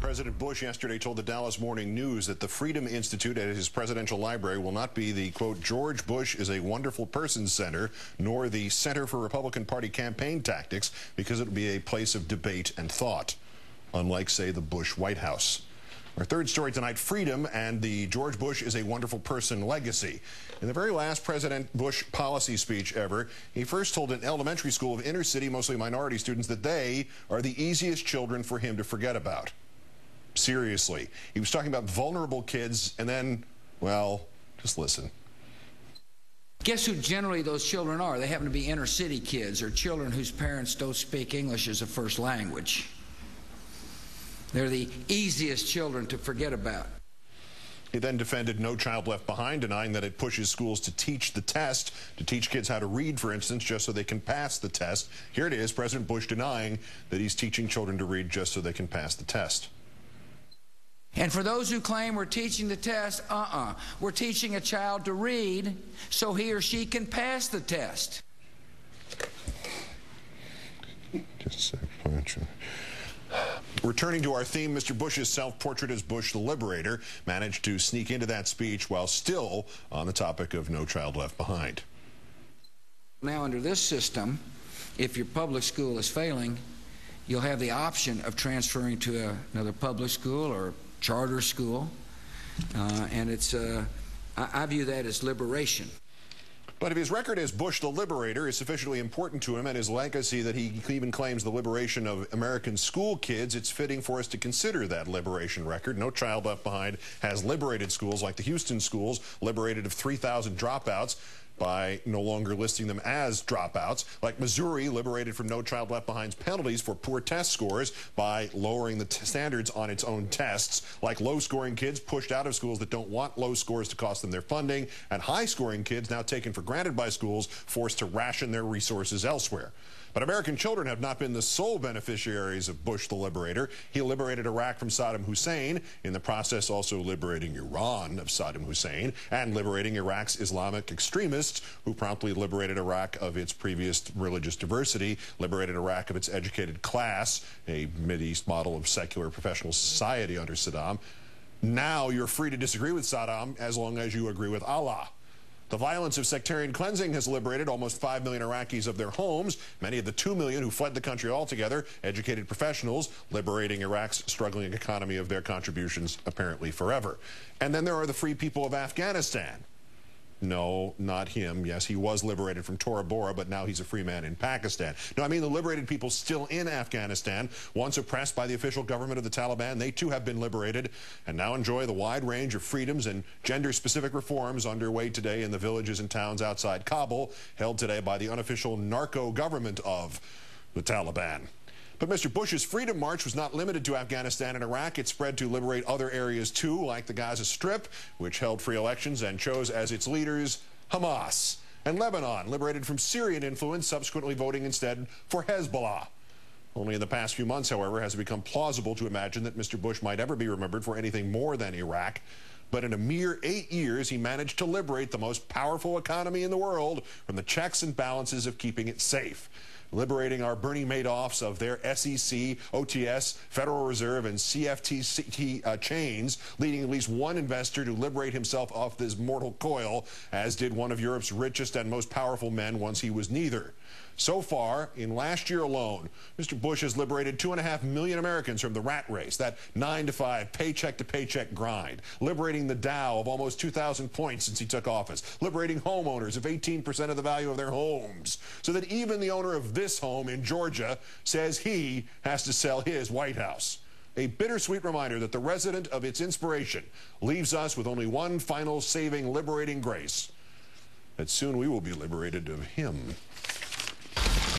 President Bush yesterday told the Dallas Morning News that the Freedom Institute at his presidential library will not be the, quote, George Bush is a wonderful person center, nor the Center for Republican Party campaign tactics, because it will be a place of debate and thought, unlike, say, the Bush White House. Our third story tonight, freedom and the George Bush is a wonderful person legacy. In the very last President Bush policy speech ever, he first told an elementary school of inner city, mostly minority students, that they are the easiest children for him to forget about. Seriously. He was talking about vulnerable kids, and then, well, just listen. Guess who generally those children are? They happen to be inner city kids or children whose parents don't speak English as a first language. They're the easiest children to forget about. He then defended No Child Left Behind, denying that it pushes schools to teach the test, to teach kids how to read, for instance, just so they can pass the test. Here it is, President Bush denying that he's teaching children to read just so they can pass the test. And for those who claim we're teaching the test, we're teaching a child to read so he or she can pass the test. Just a second. Returning to our theme, Mr. Bush's self-portrait as Bush the Liberator managed to sneak into that speech while still on the topic of No Child Left Behind. Now, under this system, if your public school is failing, you'll have the option of transferring to another public school or charter school, and it's I view that as liberation. But if his record as Bush the Liberator is sufficiently important to him and his legacy that he even claims the liberation of American school kids, it's fitting for us to consider that liberation record. No Child Left Behind has liberated schools like the Houston schools, liberated of 3,000 dropouts by no longer listing them as dropouts, like Missouri, liberated from No Child Left Behind's penalties for poor test scores by lowering the standards on its own tests, like low-scoring kids pushed out of schools that don't want low scores to cost them their funding, and high-scoring kids now taken for granted by schools forced to ration their resources elsewhere. But American children have not been the sole beneficiaries of Bush the Liberator. He liberated Iraq from Saddam Hussein, in the process also liberating Iran of Saddam Hussein, and liberating Iraq's Islamic extremists, who promptly liberated Iraq of its previous religious diversity, liberated Iraq of its educated class, a Mideast model of secular professional society under Saddam. Now you're free to disagree with Saddam as long as you agree with Allah. The violence of sectarian cleansing has liberated almost 5 million Iraqis of their homes, many of the 2 million who fled the country altogether, educated professionals, liberating Iraq's struggling economy of their contributions apparently forever. And then there are the free people of Afghanistan. No, not him. Yes, he was liberated from Tora Bora, but now he's a free man in Pakistan. No, I mean the liberated people still in Afghanistan, once oppressed by the official government of the Taliban. They too have been liberated and now enjoy the wide range of freedoms and gender-specific reforms underway today in the villages and towns outside Kabul, held today by the unofficial narco government of the Taliban. But Mr. Bush's Freedom March was not limited to Afghanistan and Iraq. It spread to liberate other areas, too, like the Gaza Strip, which held free elections and chose as its leaders Hamas. And Lebanon, liberated from Syrian influence, subsequently voting instead for Hezbollah. Only in the past few months, however, has it become plausible to imagine that Mr. Bush might ever be remembered for anything more than Iraq. But in a mere 8 years, he managed to liberate the most powerful economy in the world from the checks and balances of keeping it safe, liberating our Bernie Madoffs of their SEC, OTS, Federal Reserve, and CFTC chains, leading at least one investor to liberate himself off this mortal coil, as did one of Europe's richest and most powerful men once he was neither. So far, in last year alone, Mr. Bush has liberated 2.5 million Americans from the rat race, that 9-to-5, paycheck-to-paycheck grind, liberating the Dow of almost 2,000 points since he took office, liberating homeowners of 18% of the value of their homes, so that even the owner of this home in Georgia says he has to sell his White House. A bittersweet reminder that the resident of its inspiration leaves us with only one final saving, liberating grace, that soon we will be liberated of him.